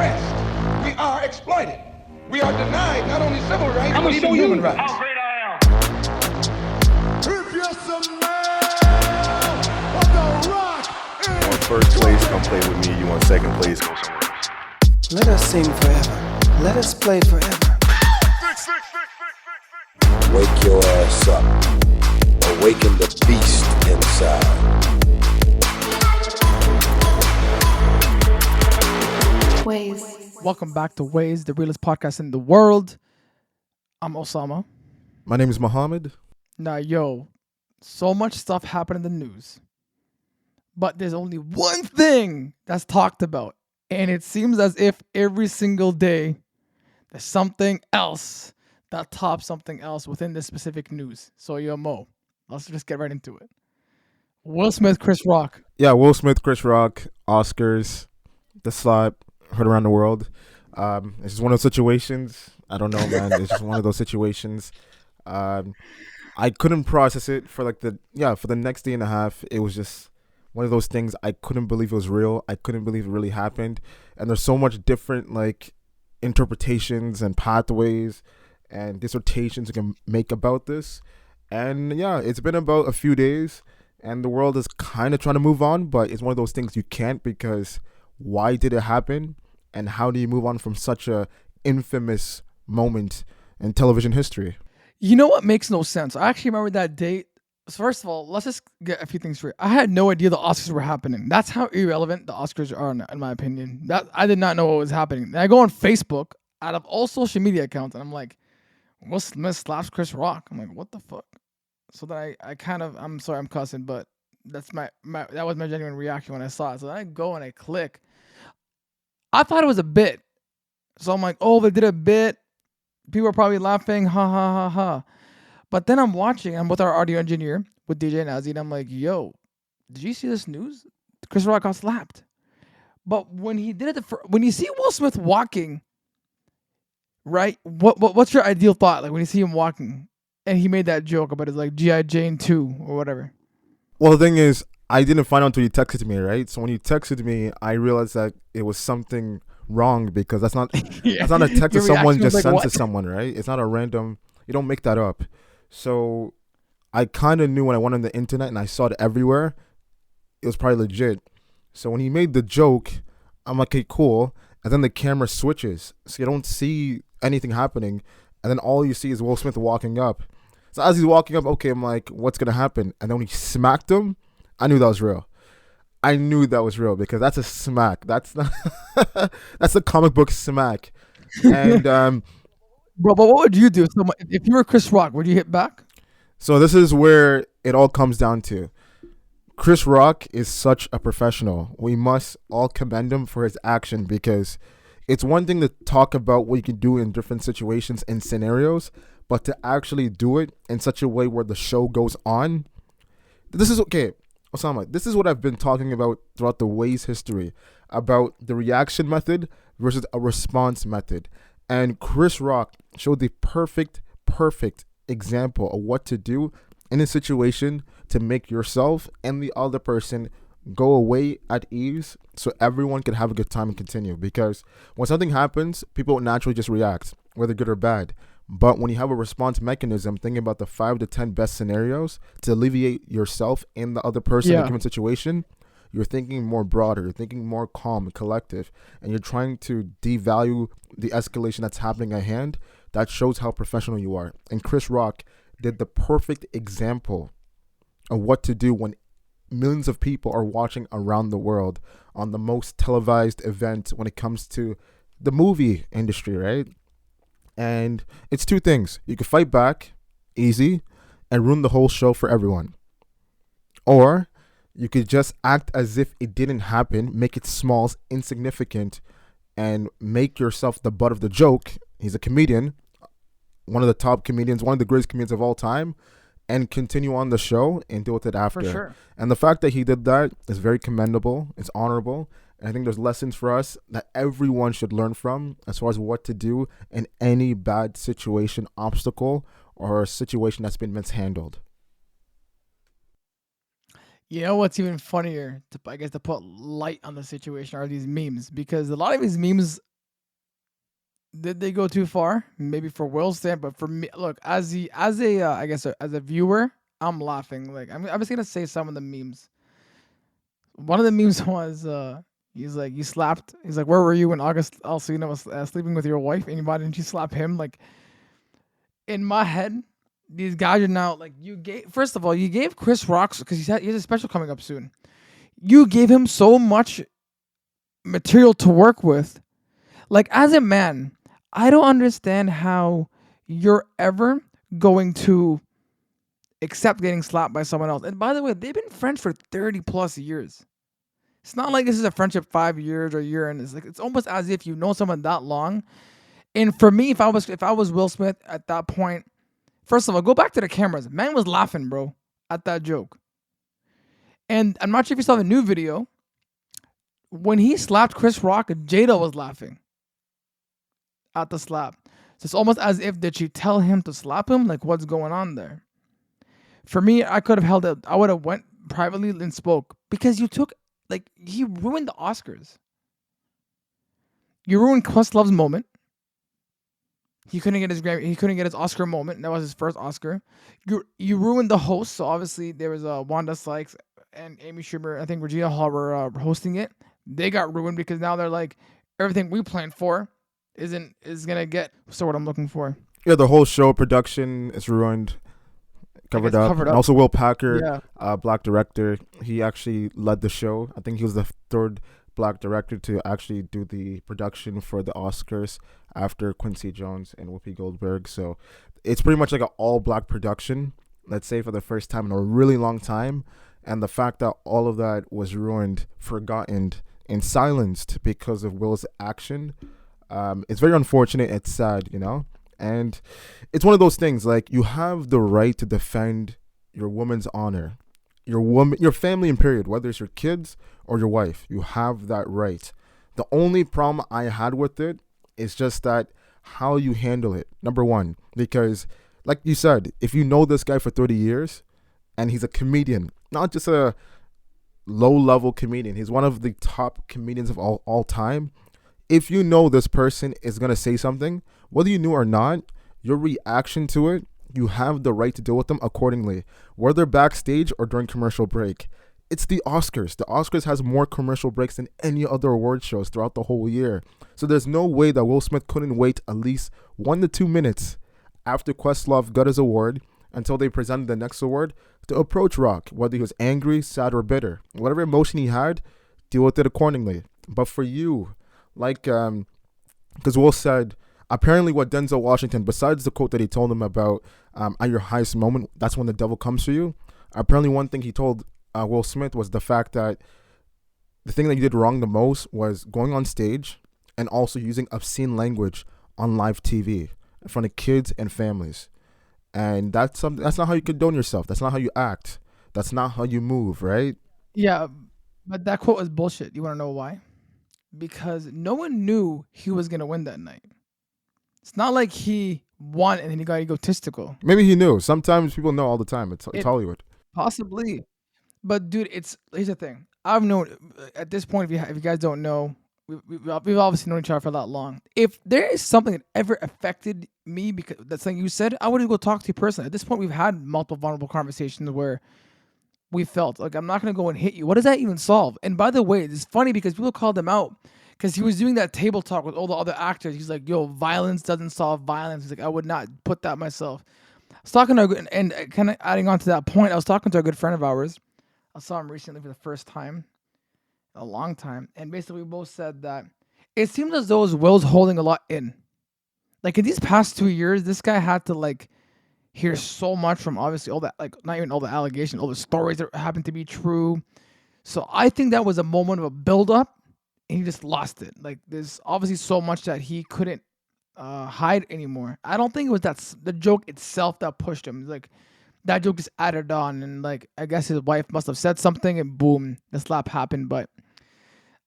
oppressed. We are exploited. We are denied not only civil rights, but even human rights. How great I am. If you're some man of the rock, You want first place, come play with me. You want second place, go somewhere else. Let us sing forever. Let us play forever. Wake your ass up. Awaken the beast inside. Ways. Welcome back to Ways, the realest podcast in the world. I'm Osama. My name is Muhammad. Now, yo, so much stuff happened in the news, but there's only one thing that's talked about, and it seems as if every single day there's something else that tops something else within this specific news. So, yo, Mo, let's just get right into it. Will Smith, Chris Rock. Yeah, Will Smith, Chris Rock, Oscars, the slap, heard around the world. It's just one of those situations. I don't know, man. It's just one of those situations. I couldn't process it for for the next day and a half. It was just one of those things. I couldn't believe it was real. I couldn't believe it really happened. And there's so much different interpretations and pathways and dissertations you can make about this. And yeah, it's been about a few days and the world is kind of trying to move on, but it's one of those things you can't, because why did it happen? And how do you move on from such a infamous moment in television history? You know what makes no sense? I actually remember that date. So first of all, let's just get a few things straight. I had no idea the Oscars were happening. That's how irrelevant the Oscars are, in my opinion. That I did not know what was happening. And I go on Facebook, out of all social media accounts, and I'm like, Will Smith slaps Chris Rock. I'm like, what the fuck? So then I kind of, I'm sorry I'm cussing, but that's that was my genuine reaction when I saw it. So then I go and I click. I thought it was a bit. So I'm like, oh, they did a bit. People are probably laughing, ha ha ha ha. But then I'm watching, I'm with our audio engineer, with DJ Nazi, and I'm like, yo, did you see this news? Chris Rock got slapped. But when he did it, when you see Will Smith walking, right, what's your ideal thought? Like when you see him walking, and he made that joke about his G.I. Jane 2 or whatever. Well, the thing is, I didn't find out until you texted me, right? So when you texted me, I realized that it was something wrong, because that's not that's not a text that someone just sends to someone, right? It's not a random, you don't make that up. So I kind of knew when I went on the internet and I saw it everywhere, it was probably legit. So when he made the joke, I'm like, okay, cool. And then the camera switches, so you don't see anything happening. And then all you see is Will Smith walking up. So as he's walking up, okay, I'm like, what's going to happen? And then when he smacked him, I knew that was real. I knew that was real, because that's a smack. That's not that's a comic book smack. And Bro, but what would you do if you were Chris Rock? Would you hit back? So this is where it all comes down to. Chris Rock is such a professional. We must all commend him for his action, because it's one thing to talk about what you can do in different situations and scenarios, but to actually do it in such a way where the show goes on. This is okay. Osama, this is what I've been talking about throughout the Ways history, about the reaction method versus a response method. And Chris Rock showed the perfect example of what to do in a situation to make yourself and the other person go away at ease, so everyone can have a good time and continue. Because when something happens, people naturally just react, whether good or bad. But when you have a response mechanism, thinking about the 5 to 10 best scenarios to alleviate yourself and the other person in a given situation, you're thinking more broader, you're thinking more calm and collective, and you're trying to devalue the escalation that's happening at hand. That shows how professional you are. And Chris Rock did the perfect example of what to do when millions of people are watching around the world on the most televised event when it comes to the movie industry, right? And it's two things. You can fight back, easy, and ruin the whole show for everyone. Or you could just act as if it didn't happen, make it small, insignificant, and make yourself the butt of the joke. He's a comedian, one of the top comedians, one of the greatest comedians of all time, and continue on the show and deal with it after. For sure. And the fact that he did that is very commendable. It's honorable. And I think there's lessons for us that everyone should learn from as far as what to do in any bad situation, obstacle, or a situation that's been mishandled. You know what's even funnier, to put light on the situation, are these memes. Because a lot of these memes did they go too far? Maybe for Will's stand, but for me, look, I guess as a viewer, I'm laughing. Like I'm just gonna say some of the memes. One of the memes was he's like, you slapped. He's like, where were you when August Alsina was sleeping with your wife, and why didn't you slap him? Like in my head, these guys are now like, you gave. First of all, you gave Chris Rock because he has a special coming up soon. You gave him so much material to work with. Like as a man, I don't understand how you're ever going to accept getting slapped by someone else. And by the way, they've been friends for 30 plus years. It's not like this is a friendship 5 years or a year, and it's almost as if you know someone that long. And for me, if I was Will Smith at that point, first of all, go back to the cameras. Man was laughing, bro, at that joke. And I'm not sure if you saw the new video. When he slapped Chris Rock, Jada was laughing at the slap. So it's almost as if, did she tell him to slap him? Like, what's going on there? For me, I could have held it. I would have went privately and spoke, because he ruined the Oscars. You ruined Questlove's moment. He couldn't get his Grammy. He couldn't get his Oscar moment. That was his first Oscar. You ruined the host. So obviously there was Wanda Sykes and Amy Schumer. I think Regina Hall were hosting it. They got ruined because now they're like, everything we planned for is gonna get. So what I'm looking for. Yeah, the whole show production is ruined. Covered up. And also Will Packer, black director. He actually led the show. I think he was the third black director to actually do the production for the Oscars after Quincy Jones and Whoopi Goldberg. So it's pretty much like an all black production, let's say, for the first time in a really long time. And the fact that all of that was ruined, forgotten, and silenced because of Will's action, it's very unfortunate. It's sad, And it's one of those things, like, you have the right to defend your woman's honor, your family in period, whether it's your kids or your wife. You have that right. The only problem I had with it is just that how you handle it, number one, because like you said, if you know this guy for 30 years and he's a comedian, not just a low-level comedian, he's one of the top comedians of all time. If you know this person is going to say something, whether you knew or not, your reaction to it, you have the right to deal with them accordingly, whether backstage or during commercial break. It's the Oscars. The Oscars has more commercial breaks than any other award shows throughout the whole year. So there's no way that Will Smith couldn't wait at least 1 to 2 minutes after Questlove got his award until they presented the next award to approach Rock, whether he was angry, sad, or bitter. Whatever emotion he had, deal with it accordingly. But for you, like, because Will said, apparently what Denzel Washington, besides the quote that he told him about at your highest moment, that's when the devil comes for you. Apparently one thing he told Will Smith was the fact that the thing that you did wrong the most was going on stage and also using obscene language on live TV in front of kids and families. And that's not how you condone yourself. That's not how you act. That's not how you move, right? Yeah, but that quote was bullshit. You want to know why? Because no one knew he was going to win that night. It's not like he won and then he got egotistical. Maybe he knew. Sometimes people know all the time. It's Hollywood. Possibly. But dude, here's the thing. I've known at this point, if you guys don't know, we've obviously known each other for that long. If there is something that ever affected me because that's something you said, I wouldn't go talk to you personally. At this point, we've had multiple vulnerable conversations where we felt like, I'm not gonna go and hit you. What does that even solve? And by the way, it's funny because people called him out because he was doing that table talk with all the other actors. He's like, yo, violence doesn't solve violence. He's like, I would not put that myself. I was talking to and kind of adding on to that point, I was talking to a good friend of ours. I saw him recently for the first time in a long time. And basically we both said that it seems as though Will's holding a lot in. Like in these past 2 years, this guy had to like hear so much from obviously all that, like not even all the allegations, all the stories that happened to be true. So I think that was a moment of a build up and he just lost it. Like there's obviously so much that he couldn't hide anymore. I don't think it was the joke itself that pushed him. It's like that joke just added on, and like I guess his wife must have said something, and boom, the slap happened. But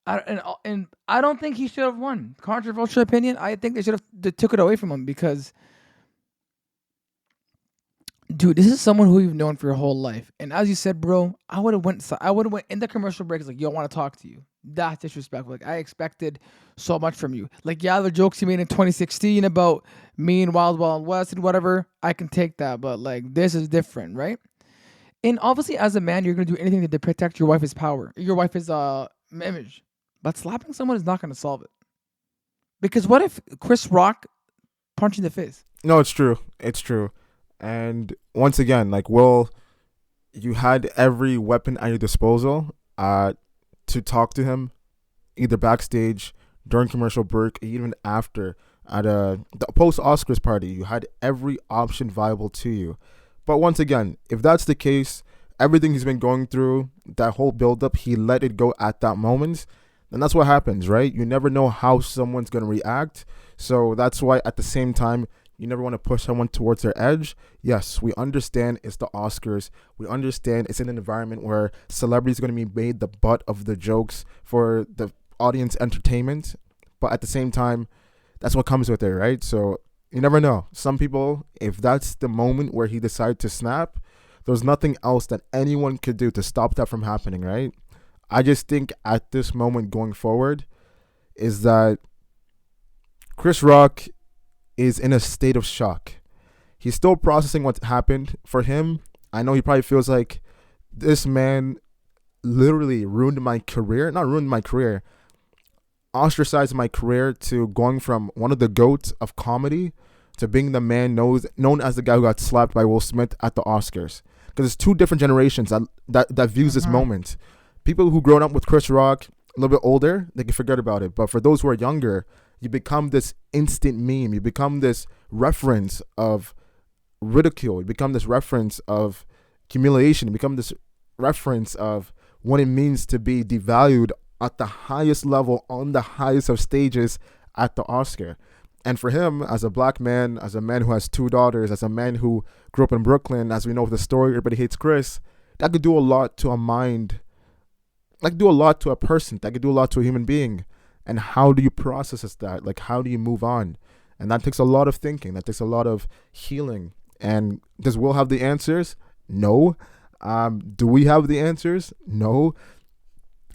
I don't think he should have won. Controversial opinion. I think they took it away from him because, dude, this is someone who you've known for your whole life, and as you said, bro, I would have went in the commercial break. It's like, yo, I want to talk to you. That's disrespectful. Like, I expected so much from you. Like, yeah, the jokes you made in 2016 about me and Wild Wild West and whatever, I can take that. But like, this is different, right? And obviously, as a man, you're gonna do anything to protect your wife's power, your wife's image. But slapping someone is not gonna solve it. Because what if Chris Rock punched you in the face? No, it's true. It's true. And once again, like, Will, you had every weapon at your disposal to talk to him, either backstage, during commercial break, even after at the post Oscars party. You had every option viable to you. But once again, if that's the case, everything he's been going through, that whole buildup, he let it go at that moment. And that's what happens, right? You never know how someone's going to react. So that's why at the same time, you never want to push someone towards their edge. Yes, we understand it's the Oscars. We understand it's in an environment where celebrities are going to be made the butt of the jokes for the audience entertainment. But at the same time, that's what comes with it, right? So you never know. Some people, if that's the moment where he decided to snap, there's nothing else that anyone could do to stop that from happening, right? I just think at this moment going forward is that Chris Rock is in a state of shock. He's still processing what's happened. For him, I know he probably feels like this man literally ruined my career. Not ruined my career, ostracized my career, to going from one of the GOATs of comedy to being the man known as the guy who got slapped by Will Smith at the Oscars. Because it's two different generations that views this moment. People who grown up with Chris Rock, a little bit older, they can forget about it. But for those who are younger, you become this instant meme. You become this reference of ridicule. You become this reference of humiliation. You become this reference of what it means to be devalued at the highest level, on the highest of stages at the Oscar. And for him, as a black man, as a man who has two daughters, as a man who grew up in Brooklyn, as we know the story, Everybody Hates Chris, that could do a lot to a mind. That could do a lot to a person. That could do a lot to a human being. And how do you process that? Like, how do you move on? And that takes a lot of thinking. That takes a lot of healing. And does Will have the answers? No. Do we have the answers? No.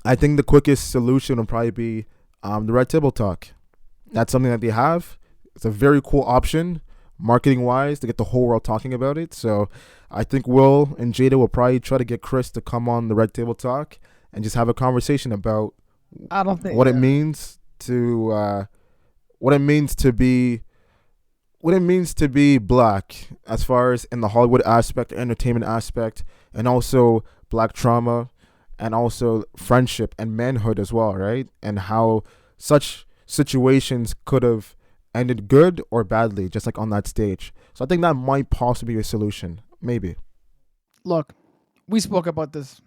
I think the quickest solution would probably be the Red Table Talk. That's something that they have. It's a very cool option, marketing-wise, to get the whole world talking about it. So I think Will and Jada will probably try to get Chris to come on the Red Table Talk and just have a conversation about what it means to be black, as far as in the Hollywood aspect, entertainment aspect, and also black trauma, and also friendship and manhood as well, right? And how such situations could have ended good or badly, just like on that stage. So I think that might possibly be a solution, maybe. Look, we spoke about this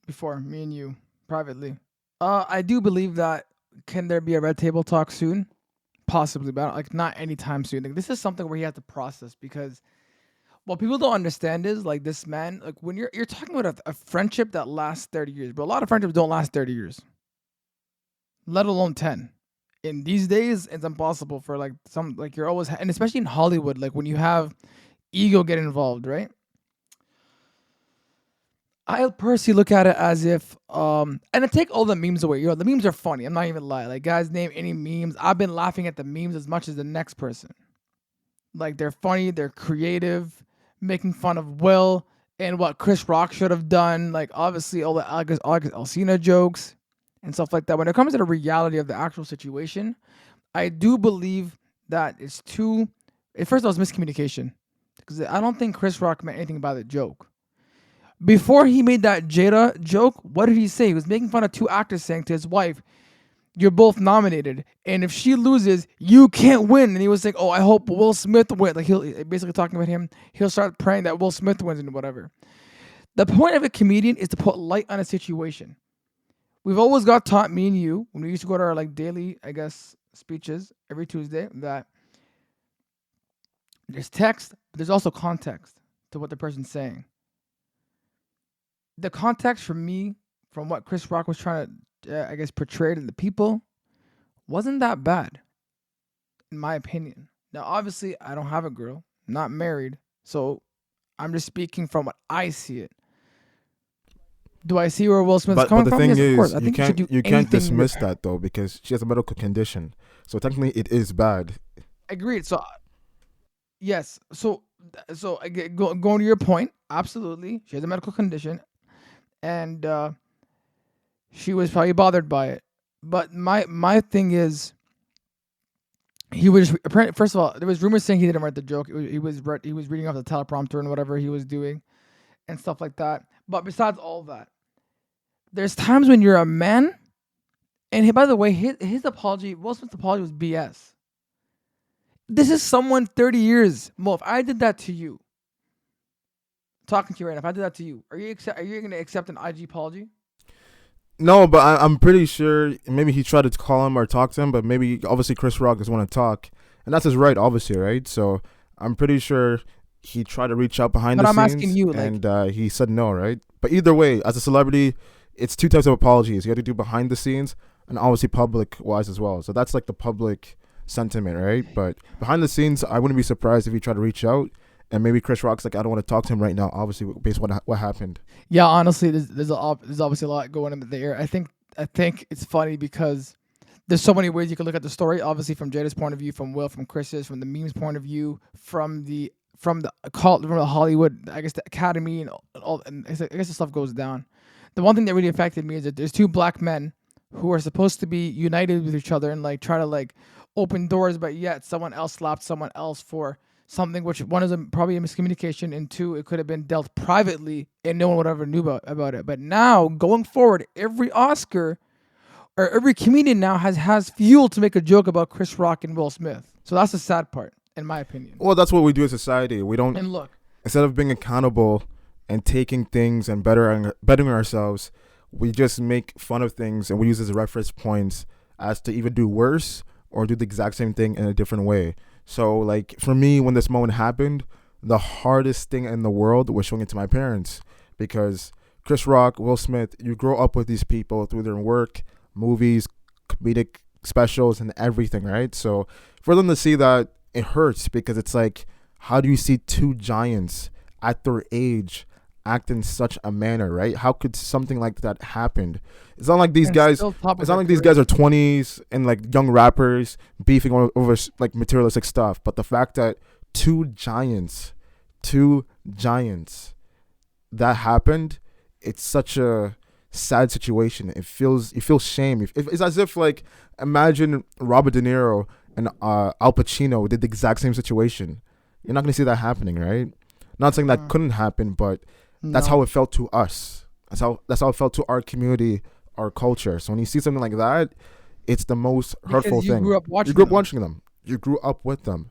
before, me and you, privately. I do believe that, can there be a Red Table Talk soon? Possibly, but like not anytime soon. Like, this is something where you have to process, because what people don't understand is, like, this man, like, when you're talking about a friendship that lasts 30 years, but a lot of friendships don't last 30 years, let alone 10. In these days, it's impossible for you're always, and especially in Hollywood, like when you have ego get involved, right? I personally look at it as if, and I take all the memes away. The memes are funny. I'm not even lying. Like, guys, name any memes. I've been laughing at the memes as much as the next person. Like, they're funny. They're creative. Making fun of Will and what Chris Rock should have done. Like, obviously, all the August Alsina jokes and stuff like that. When it comes to the reality of the actual situation, I do believe that it's first of all, it's miscommunication. Because I don't think Chris Rock meant anything by the joke. Before he made that Jada joke, what did he say? He was making fun of two actors, saying to his wife, "You're both nominated, and if she loses, you can't win." And he was like, "Oh, I hope Will Smith wins." Like, he'll basically talking about him. He'll start praying that Will Smith wins and whatever. The point of a comedian is to put light on a situation. We've always got taught, me and you, when we used to go to our daily, speeches every Tuesday, that there's text, but there's also context to what the person's saying. The context for me, from what Chris Rock was trying to, portray to the people, wasn't that bad, in my opinion. Now, obviously, I don't have a girl, I'm not married, so I'm just speaking from what I see it. Do I see where Will Smith's But coming the from? thing Yes, of course. is, I think you should do can't anything dismiss that though, because she has a medical condition. So technically, it is bad. Agreed. So, yes. So going to your point, absolutely. She has a medical condition, and she was probably bothered by it. But my thing is, he was apparently, first of all, there was rumors saying he didn't write the joke. He was reading off the teleprompter and whatever he was doing, and stuff like that. But besides all that, there's times when you're a man, and by the way, his apology, Will Smith's apology was BS. This is someone 30 years. Mo, if I did that to you, talking to you right now, if I did that to you, are you going to accept an IG apology? No, but I'm pretty sure maybe he tried to call him or talk to him, but maybe obviously Chris Rock doesn't want to talk, and that's his right, obviously, right? So I'm pretty sure he tried to reach out behind But the I'm scenes, asking you, and he said no, right? But either way, as a celebrity, it's two types of apologies. You have to do behind the scenes and obviously public wise as well. So that's like the public sentiment, right? But behind the scenes, I wouldn't be surprised if he tried to reach out. And maybe Chris Rock's like, I don't want to talk to him right now, obviously, based on what happened. Yeah, honestly, there's obviously a lot going in there. I think it's funny because there's so many ways you can look at the story. Obviously, from Jada's point of view, from Will, from Chris's, from the memes point of view, from the Hollywood, I guess the Academy and all. And I guess the stuff goes down. The one thing that really affected me is that there's two black men who are supposed to be united with each other and like try to like open doors, but yet someone else slapped someone else for something, which one is probably a miscommunication, and two, it could have been dealt privately and no one would ever knew about it. But now, going forward, every Oscar or every comedian now has fuel to make a joke about Chris Rock and Will Smith. So that's the sad part, in my opinion. Well, that's what we do as society. We don't, And look, instead of being accountable and taking things and bettering ourselves, we just make fun of things and we use it as reference points as to even do worse or do the exact same thing in a different way. So, like, for me, when this moment happened, the hardest thing in the world was showing it to my parents, because Chris Rock, Will Smith, you grow up with these people through their work, movies, comedic specials, and everything, right? So for them to see that, it hurts, because it's like, how do you see two giants at their age act in such a manner, right? How could something like that happen? It's not like these guys. It's not like these guys are 20s and like young rappers beefing over like materialistic stuff. But the fact that two giants, that happened, it's such a sad situation. You feel shame. It's as if like, imagine Robert De Niro and Al Pacino did the exact same situation. You're not gonna see that happening, right? Not saying that couldn't happen, but that's how it felt to us. That's how it felt to our community, our culture. So when you see something like that, it's the most hurtful thing. You grew up watching them. You grew up with them.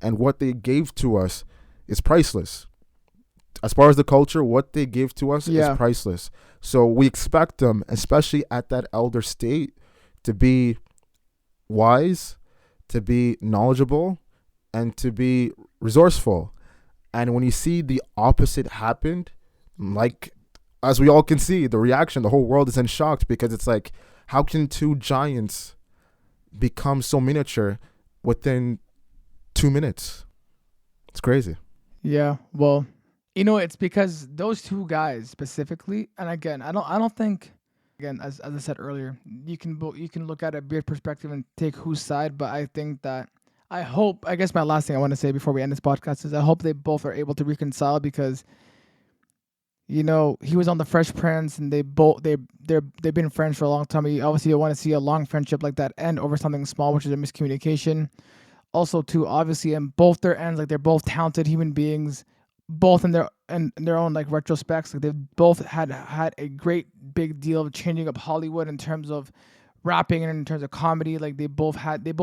And what they gave to us is priceless. As far as the culture, what they gave to us is priceless. So we expect them, especially at that elder state, to be wise, to be knowledgeable, and to be resourceful. And when you see the opposite happened, like, as we all can see, the reaction, the whole world is in shock, because it's like, how can two giants become so miniature within 2 minutes? It's crazy. Yeah, well, you know, it's because those two guys specifically, and again, I don't think, again, as I said earlier, you can look at a weird perspective and take whose side, but I think that, I guess my last thing I want to say before we end this podcast is I hope they both are able to reconcile, because, you know, he was on the Fresh Prince and they've been friends for a long time. You obviously don't want to see a long friendship like that end over something small, which is a miscommunication. Also, too, obviously, in both their ends, like, they're both talented human beings, both in their own like retrospects. Like, they've both had a great big deal of changing up Hollywood in terms of rapping and in terms of comedy. Like, they both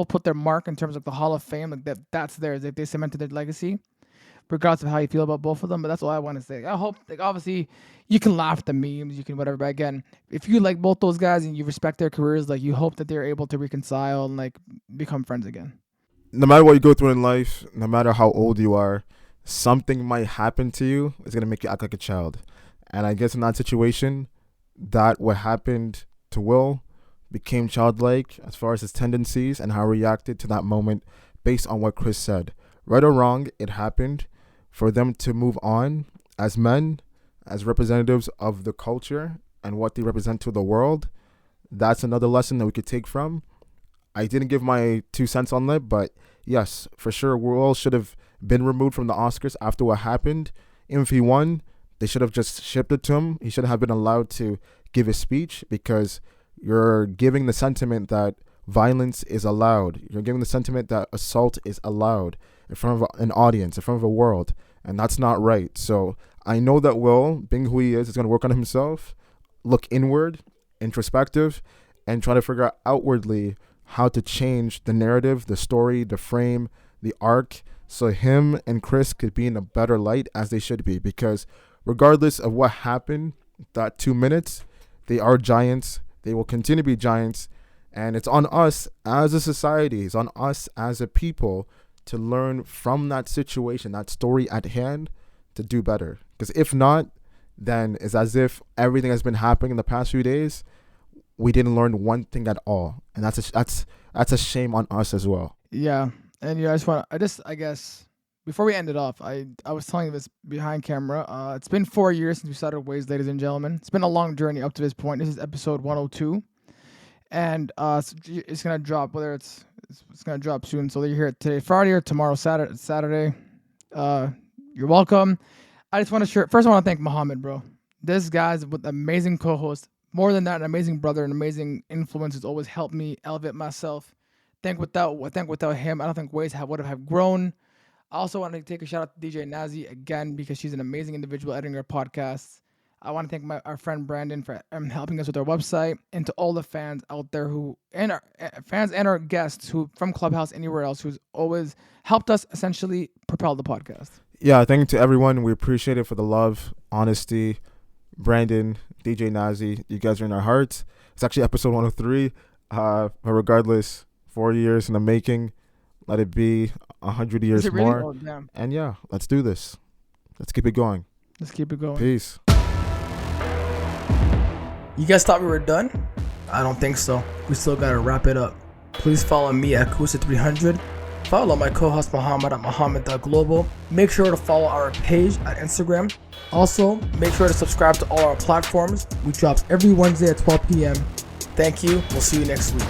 put their mark in terms of the Hall of Fame. Like, that's theirs. Like, they cemented their legacy, regardless of how you feel about both of them. But that's all I want to say. I hope, like, obviously you can laugh at the memes, you can whatever, but again, if you like both those guys and you respect their careers, like, you hope that they're able to reconcile and like become friends again. No matter what you go through in life, no matter how old you are, something might happen to you. It's going to make you act like a child. And I guess in that situation, that what happened to Will became childlike as far as his tendencies and how he reacted to that moment based on what Chris said. Right or wrong, it happened. For them to move on as men, as representatives of the culture and what they represent to the world. That's another lesson that we could take from. I didn't give my 2 cents on that, but yes, for sure, Will should have been removed from the Oscars after what happened. Even if he won, they should have just shipped it to him. He should have been allowed to give his speech, because you're giving the sentiment that violence is allowed. You're giving the sentiment that assault is allowed in front of an audience, in front of a world, and that's not right. So I know that Will, being who he is going to work on himself, look inward, introspective, and try to figure out outwardly how to change the narrative, the story, the frame, the arc, so him and Chris could be in a better light as they should be. Because regardless of what happened, that 2 minutes, they are giants. They will continue to be giants. And it's on us as a society, it's on us as a people to learn from that situation, that story at hand, to do better. Because if not, then it's as if everything has been happening in the past few days, we didn't learn one thing at all. And that's a shame on us as well. Yeah. And I guess before we end it off, I was telling you this behind camera. It's been 4 years since we started Ways, ladies and gentlemen. It's been a long journey up to this point. This is episode 102. And it's gonna drop, whether it's gonna drop soon. So you're here today, Friday, or tomorrow, Saturday. You're welcome. I just want to first I want to thank Muhammad, bro. This guy's with amazing co-host. More than that, an amazing brother, an amazing influence has always helped me elevate myself. I think without him, I don't think Ways would have grown. I also want to take a shout out to DJ Nazi again, because she's an amazing individual editing our podcasts. I want to thank our friend Brandon for helping us with our website, and to all the fans out there and our fans and our guests who from Clubhouse, anywhere else, who's always helped us essentially propel the podcast. Yeah, thank you to everyone. We appreciate it for the love, honesty. Brandon, DJ Nazi, you guys are in our hearts. It's actually episode 103. But regardless, 4 years in the making. Let it be 100 years really? more. Oh, damn. And yeah, let's do this. Let's keep it going. Let's keep it going. Peace. You guys thought we were done? I don't think so. We still gotta wrap it up. Please follow me at Kusa300. Follow my co-host Muhammad at Muhammad.global. Make sure to follow our page at Instagram. Also, make sure to subscribe to all our platforms. We drop every Wednesday at 12 p.m. Thank you. We'll see you next week.